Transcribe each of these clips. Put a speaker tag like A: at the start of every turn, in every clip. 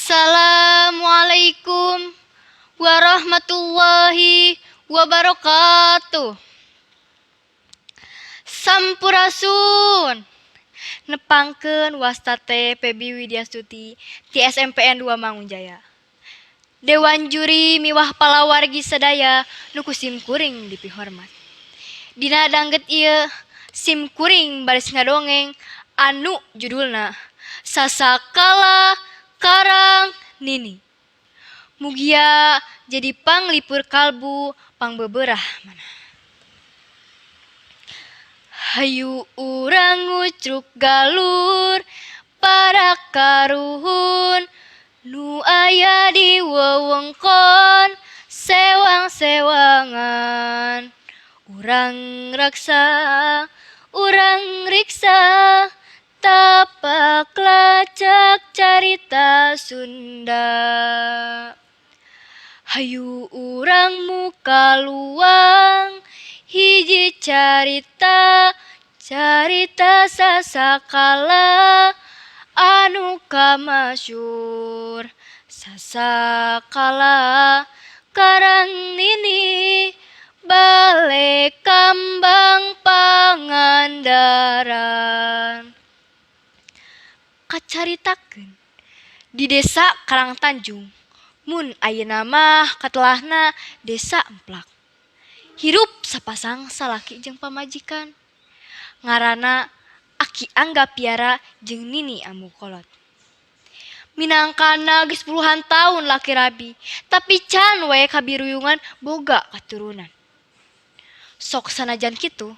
A: Assalamualaikum warahmatullahi wabarakatuh. Sampurasun. Nepangkeun wastate Pebi Widyastuti ti SMPN 2 Mangunjaya. Dewan juri miwah palawargi sadaya nu kusim kuring dipihormat. Dina dangget ieu sim kuring baris ngadongeng anu judulna Sasakala Karang Nini. Mugia jadi panglipur kalbu pangbeberah mana. Hayu urang ngucruk galur para karuhun nu aya di wewengkon sewang-sewangan. Urang raksa, urang riksa, tapak lacak carita Sunda. Hayu urang muka luang, hiji carita, carita sasakala anu kamasyur. Sasakala Karang Nini bale kambang Pangandaran. Kacaritakeun di desa Karang Tanjung, mun ayeuna mah katelahna desa Emplak. Hirup sapasang salaki jeung pamajikan. Ngaranna Aki Angga Piara jeung Nini Ambukolot. Minangkana geus puluhan taun laki rabi, tapi can we kabiruyungan boga katurunan. Sok sanajan kitu,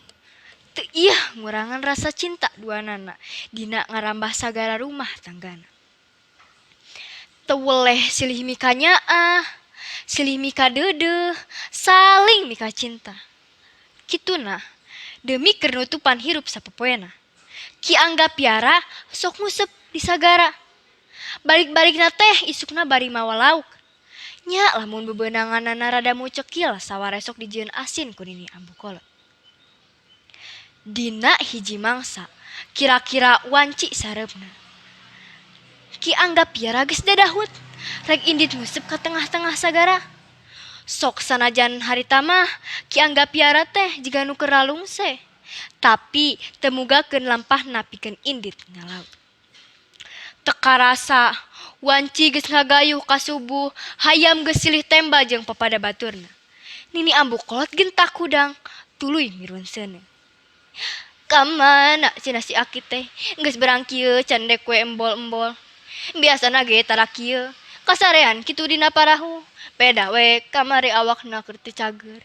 A: teu ieuh ngurangan rasa cinta duanana dina ngarambah sagara rumah tanggana. Teu weleh silih mika nyaah, silih mika deudeuh, saling mika cinta. Kituna demi kernutupan hirup sapopoena. Ki Angga Piara sok ngusep di sagara. Balik-balikna teh isukna bari mawa lauk. Nya lamun bebeunanganna rada mucekil sawaresok dijieun asin ku Nini Ambukolot. Dina hiji mangsa, kira-kira wanci sareupna. Ki Angga Piara geus dadahut, rek indit ngusep ka tengah-tengah sagara. Sok sanajan harita mah Ki Angga Piara teh jiga nu keur ralungse, tapi teu mugakeun lampahna pikeun indit ngalaut. Teu karasa wanci geus ngagayuh ka subuh, hayam geus silih temba jeung papada baturna. Nini Ambukolot gentak hudang, tuluy mirun seuneu. Kamana cenah si Aki teh, geus berang kieu can dek we embol-embol. Biasana ge tara kieu, kasarean kitu dina parahu, beda we kamari awakna keur teu cager.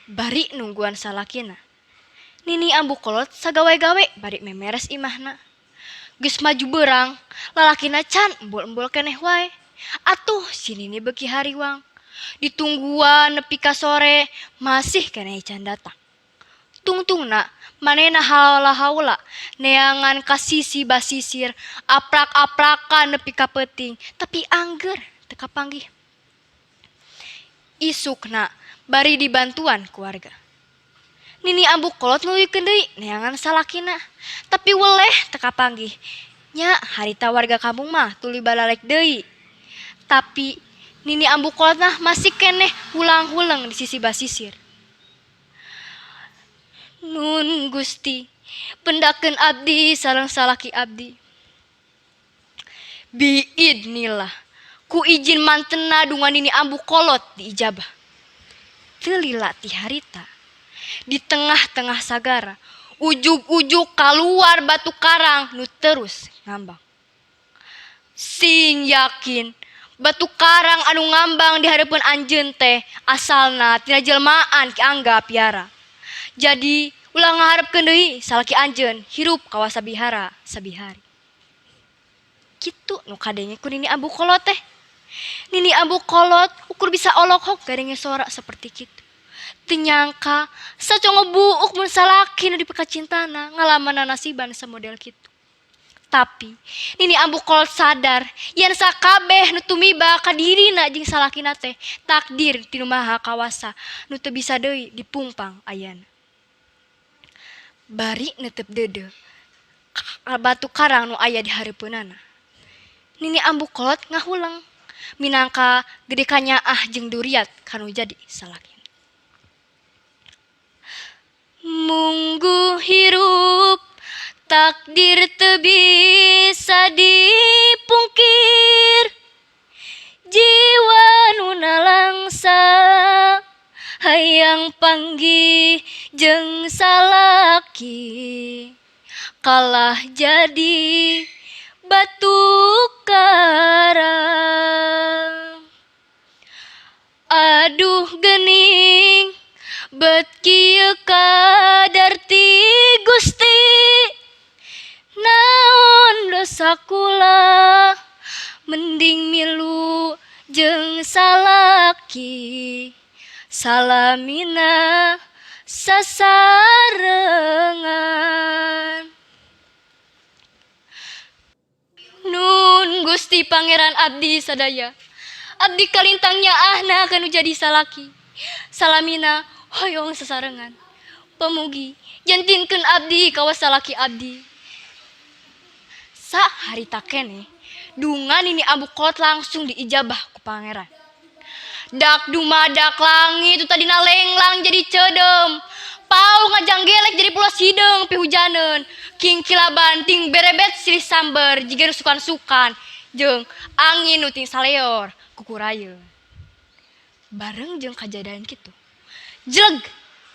A: Bari nungguan salakina, Nini Ambukolot sagawe-gawe bari memeres imahna. Geus maju beurang, lalakina can embol-embol keneh wae. Atuh si Nini beuki hariwang. Ditungguan nepi ka sore, masih keneh can datang. Tungtungna manehna haula-haula neangan ka sisi basisir, aprak-aprakan nepi ka peuting, tapi angger teu kapanggih. Isukna bari dibantuan keluarga. Nini Ambukolot nuluykeun deui neangan salakina, tapi weleh teu kapanggih. Nya harita warga kampung mah tuluy balalek deui. Tapi Nini Ambukolot mah masih keneh hulang-hulang di sisi basisir. Nun Gusti, pendakeun abdi sareng salaki abdi. Biidnillah, ku izin mantenna dungan Nini Ambukolot diijabah. Teu lila ti harita, di tengah-tengah sagara, ujug-ujug kaluar batu karang nu terus ngambang. Sing yakin batu karang anu ngambang di hareupeun anjeun teh asalna tina jelmaan Ki Angga Piara. Jadi ulah ngaharepkeun deui salaki anjeun hirup kawa sabihara sabihari. Kitu nu kadenge ku Nini Ambukolot teh. Nini Ambukolot ukur bisa olok-hok garenge sora seperti kitu. Teu nyangka sacongo buuk mun salaki nu dipekacintana ngalaman nasiban samodel kitu. Tapi Nini Ambukolot sadar yen sakabeh nu tumiba ka dirina jeung salakina teh takdir ti Nu Maha Kawasa nu teu bisa deui dipungpang ayana. Bari neuteup deudeuh batu karang nu aya di hareupeunana. Nini ambu kolot ngahulang minangka gede kanyaah jeung duriat kanu jadi salaki. Munggu hirup takdir teu bisa dipungkir, jiwa nu nalangsa hayang panggih jeung salaki, kalah jadi batu karang. Aduh geuning bet kieu kadarti Gusti, naon dosa kula mending milu jeung salaki, salamina sasarengan. Nun Gusti Pangeran abdi sadaya, abdi kalintang nyaahna kanu jadi salaki, salamina hoyong sasarengan. Pamugi jantinkeun abdi kawa salaki abdi. Sa harita keneh dungan ini ambu kolot langsung diijabah ku pangeran. Dak dumadak langit itu tadina lenglang jadi cedem, pau ngajanggelek jadi pulau sideng pihujanen, king kilaban ting berebet silih samber jiga sukan-sukan jeung angin nu ting saleor kukurayeun. Bareng jeung kajadian kitu, jeleg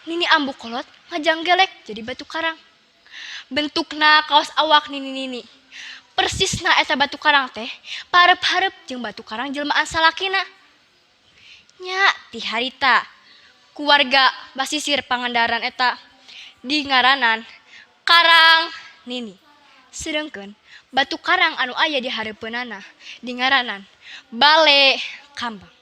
A: nini ambu kolot ngajanggelek jadi batu karang. Bentukna kaos awak nini persisna eta batu karang teh parep-harep jeung batu karang jelmaan salakina. Nya ti harita keluarga basisir Pangandaran eta di ngaranan Karang Nini, sedengkeun batu karang anu aya di hareupeunana di ngaranan Bale Kambang.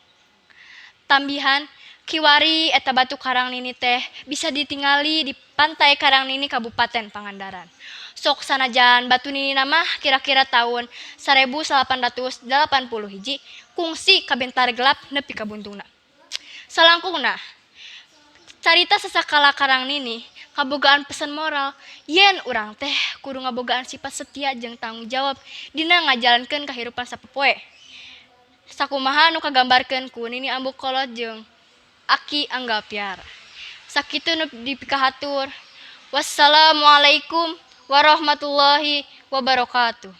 A: Tambihan kiwari eta batu karang Nini teh bisa ditingali di pantai Karang Nini Kabupaten Pangandaran. Sok sanajan batu Nini nama kira-kira tahun 1881 kungsi kabentar gelap nepi ka buntungna. Salangkungna carita sasakala Karang Nini kabogaan pesan moral yen urang teh kudu ngabogaan sifat setia jeung tanggung jawab dina ngajalankeun kahirupan sapopoe. Sakumaha nu kagambarkeun ku Nini ambu kolot jeung Aki Anggapiar. Sakitu nu dipikahatur. Wassalamualaikum warahmatullahi wabarakatuh.